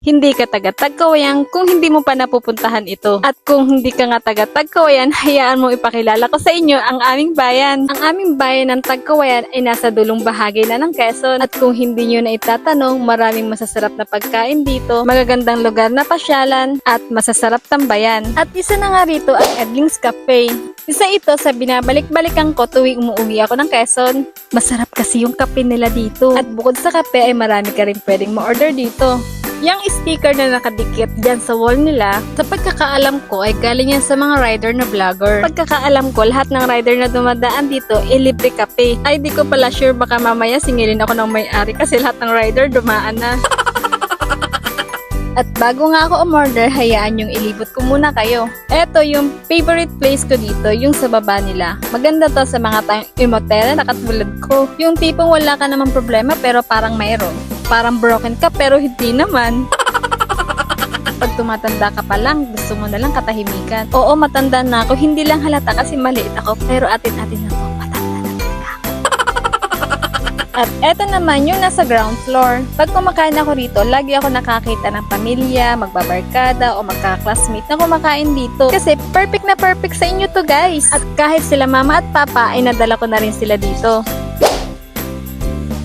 hindi ka taga-Tagkawayan kung hindi mo pa napupuntahan ito. At kung hindi ka nga taga-Tagkawayan, hayaan mo ipakilala ko sa inyo ang aming bayan. Ang aming bayan ng Tagkawayan ay nasa dulong bahagi na ng Quezon. At kung hindi nyo na itatanong, maraming masasarap na pagkain dito, magagandang lugar na pasyalan, at masasarap tambayan. At isa na nga rito ang Edling's Cafe. Isa ito sa binabalik-balikan ko tuwing umuwi ako ng Quezon. Masarap kasi yung kape nila dito. At bukod sa kape ay marami ka rin pwedeng ma-order dito. Yung sticker na nakadikit dyan sa wall nila, sa pagkakaalam ko ay galing yan sa mga rider na vlogger. Pagkakaalam ko, lahat ng rider na dumadaan dito ay libre kape. Ay di ko pala sure, baka mamaya singilin ako ng may-ari kasi lahat ng rider dumaan na. At bago nga ako umorder, hayaan yung ilibot ko muna kayo. Eto yung favorite place ko dito, yung sa baba nila. Maganda to sa mga tayong imotela na katulad ko. Yung tipong wala ka namang problema pero parang mayroon. Parang broken ka pero hindi naman. Pag tumatanda ka pa lang, gusto mo na lang katahimikan. Oo, matanda na ako. Hindi lang halata kasi maliit ako. Pero atin-atin na to, matanda na talaga. At eto naman yung nasa ground floor. Pag kumakain ako rito, lagi ako nakakita ng pamilya, magbabarkada o magka-classmate na kumakain dito. Kasi perfect na perfect sa inyo to guys. At kahit sila mama at papa ay nadala ko na rin sila dito.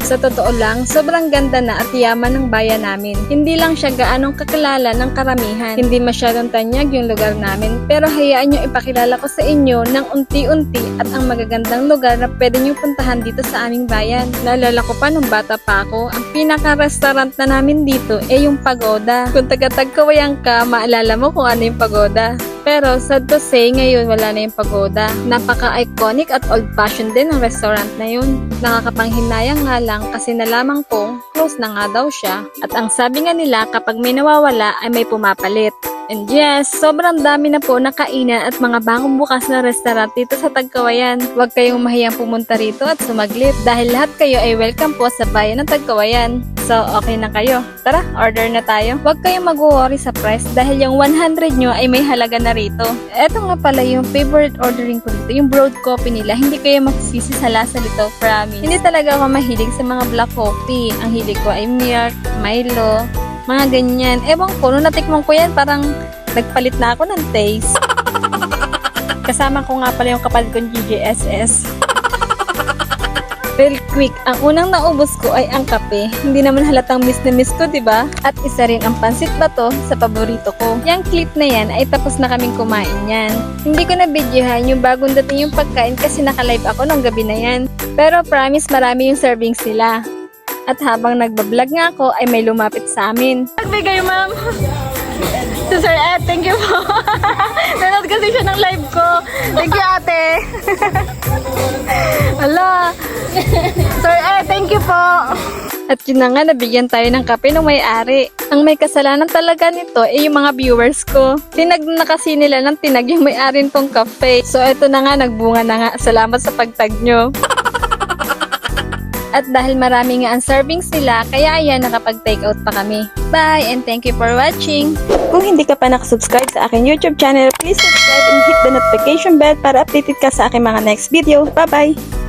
Sa totoo lang, sobrang ganda na at yaman ng bayan namin. Hindi lang siya gaanong kakilala ng karamihan. Hindi masyadong tanyag yung lugar namin. Pero hayaan nyo ipakilala ko sa inyo ng unti-unti at ang magagandang lugar na pwede nyo puntahan dito sa aming bayan. Naalala ko pa nung bata pa ako, ang pinaka-restaurant na namin dito ay yung Pagoda. Kung taga-Tagkawayan ka, maalala mo kung ano yung Pagoda. Pero sad to say, ngayon wala na yung Pagoda. Napaka-iconic at old-fashioned din ang restaurant na yun. Nakakapanghinayang nga lang kasi nalaman kong close na nga daw siya. At ang sabi nga nila, kapag may nawawala ay may pumapalit. And yes, sobrang dami na po na kainan at mga bagong bukas na restaurant dito sa Tagkawayan. Huwag kayong mahiyang pumunta rito at sumaglit dahil lahat kayo ay welcome po sa bayan ng Tagkawayan. So, okay na kayo. Tara, order na tayo. Huwag kayong mag-worry sa price dahil yung 100 nyo ay may halaga na rito. Eto nga pala yung favorite ordering ko dito, yung brewed coffee nila. Hindi kayo magsisisi sa lasa dito, promise. Hindi talaga ako mahilig sa mga black coffee. Ang hilig ko ay milk, Milo, mga ganyan. Ewan ko, nung natikman ko yan, parang nagpalit na ako ng taste. Kasama ko nga pala yung kapatid kong GJSS. Real quick, ang unang naubos ko ay ang kape. Hindi naman halatang miss na miss ko, diba? At isa rin ang pansit bato sa paborito ko. Yang clip na yan ay tapos na kaming kumain yan. Hindi ko na videohan yung bagong dating yung pagkain kasi naka-live ako nung gabi na yan. Pero promise marami yung servings nila. At habang nagbablog nga ako ay may lumapit sa amin. Nagbigay ma'am! So Sir Ed, thank you po. Nanood kasi siya ng live ko. Thank you ate. Hala. Sir Ed, thank you po. At yun na nga, nabigyan tayo ng kape ng may-ari. Ang may kasalanan talaga nito ay yung mga viewers ko. Tinag na kasi nila ng tinag yung may-ari nitong cafe. So ito na nga, nagbunga na nga. Salamat sa pagtag nyo. At dahil marami nga ang servings nila, kaya ayan, nakapag-take out pa kami. Bye and thank you for watching! Kung hindi ka pa nakasubscribe sa aking YouTube channel, please subscribe and hit the notification bell para updated ka sa aking mga next video. Bye-bye!